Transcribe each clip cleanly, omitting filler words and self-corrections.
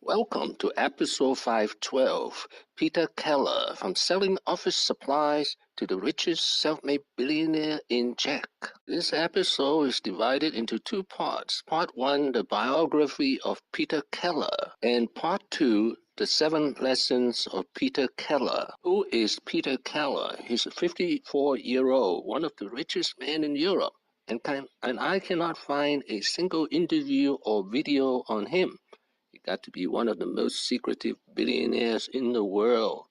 Welcome to episode 512, Petr Kellner, from selling office supplies to the richest self-made billionaire in Czech. This episode is divided into two parts. Part 1, the biography of Petr Kellner, and Part 2, the 7 Lessons of Petr Kellner. Who is Petr Kellner? He's a 54-year-old, one of the richest men in Europe, and I cannot find a single interview or video on him. He got to be one of the most secretive billionaires in the world.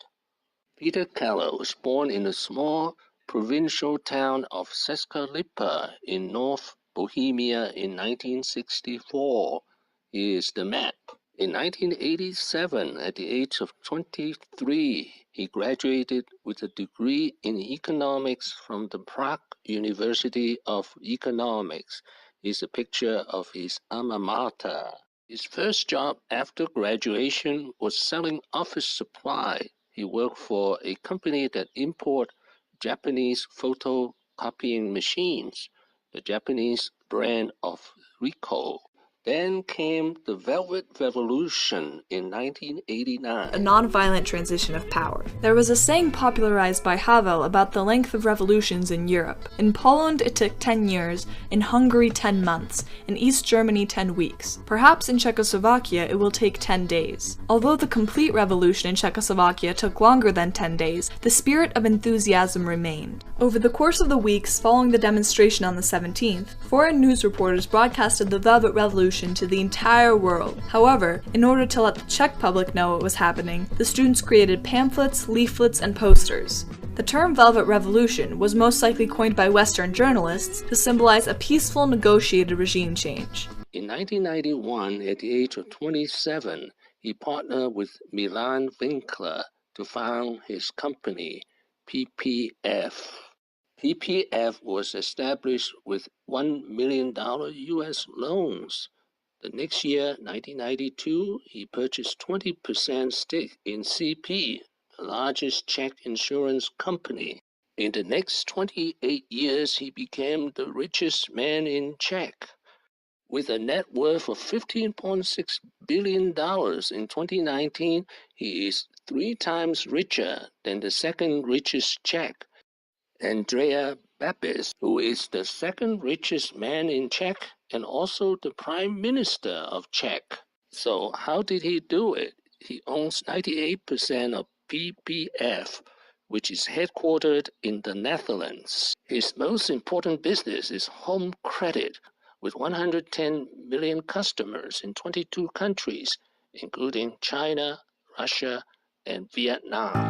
Petr Kellner was born in the small provincial town of Česká in North Bohemia in 1964. Here is the map. In 1987, at the age of 23, he graduated with a degree in economics from the Prague University of Economics. Here's a picture of his alma mater. His first job after graduation was selling office supply. He worked for a company that imported Japanese photocopying machines, the Japanese brand of Ricoh. Then came the Velvet Revolution in 1989. A non-violent transition of power. There was a saying popularized by Havel about the length of revolutions in Europe. In Poland it took 10 years, in Hungary 10 months, in East Germany 10 weeks. Perhaps in Czechoslovakia it will take 10 days. Although the complete revolution in Czechoslovakia took longer than 10 days, the spirit of enthusiasm remained. Over the course of the weeks following the demonstration on the 17th, foreign news reporters broadcasted the Velvet Revolution to the entire world. However, in order to let the Czech public know what was happening, the students created pamphlets, leaflets, and posters. The term Velvet Revolution was most likely coined by Western journalists to symbolize a peaceful, negotiated regime change. In 1991, at the age of 27, he partnered with Milan Vinkler to found his company, PPF. PPF was established with $1 million US loans. The next year, 1992, he purchased 20% stake in CP, the largest Czech insurance company. In the next 28 years, he became the richest man in Czech. With a net worth of $15.6 billion in 2019, he is 3 times richer than the second richest Czech, Andrej Babis, who is the second richest man in Czech and also the Prime Minister of Czech. So how did he do it? He owns 98% of PPF, which is headquartered in the Netherlands. His most important business is home credit, with 110 million customers in 22 countries, including China, Russia, and Vietnam.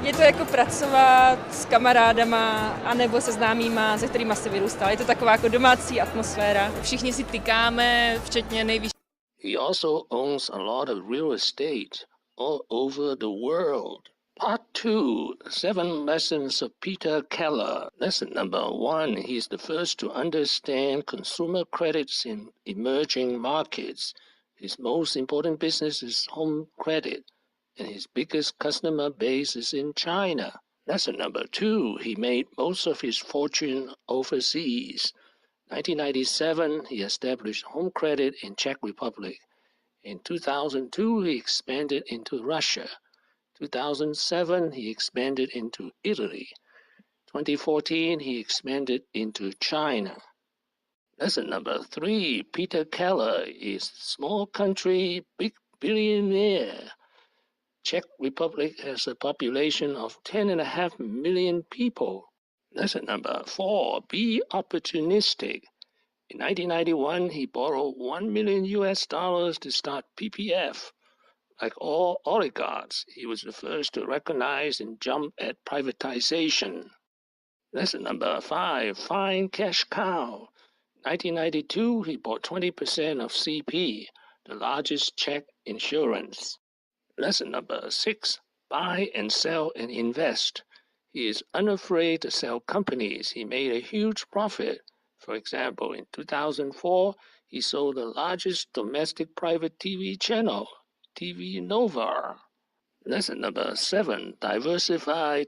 Je to jako pracovat s kamarádama anebo se známýma, se kterýma se vyrůstal. Je to taková jako domácí atmosféra. Všichni si tykáme, včetně nejvyšší. He also owns a lot of real estate all over the world. Part 2, 7 Lessons of Petr Kellner. Lesson number 1, he's the first to understand consumer credits in emerging markets. His most important business is home credit, and his biggest customer base is in China. Lesson number 2, he made most of his fortune overseas. 1997, he established home credit in Czech Republic. In 2002, he expanded into Russia. 2007, he expanded into Italy. 2014, he expanded into China. Lesson number 3, Petr Kellner is small country, big billionaire. Czech Republic has a population of 10.5 million people. Lesson number 4, be opportunistic. In 1991, he borrowed $1 million US to start PPF. Like all oligarchs, he was the first to recognize and jump at privatization. Lesson number 5, find cash cow. In 1992, he bought 20% of CP, the largest Czech insurance. Lesson number 6, buy and sell and invest. He is unafraid to sell companies. He made a huge profit. For example, in 2004, he sold the largest domestic private TV channel, TV Nova. Lesson number 7, diversify.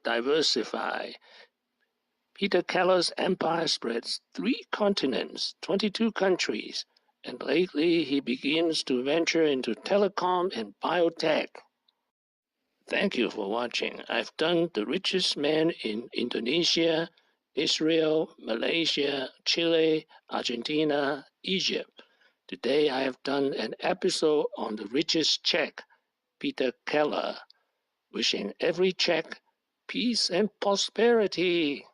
Peter Keller's empire spreads 3 continents, 22 countries, and lately he begins to venture into telecom and biotech. Thank you for watching. I've done The Richest Man in Indonesia, Israel, Malaysia, Chile, Argentina, Egypt. Today I have done an episode on the richest Czech, Petr Kellner, wishing every Czech peace and prosperity.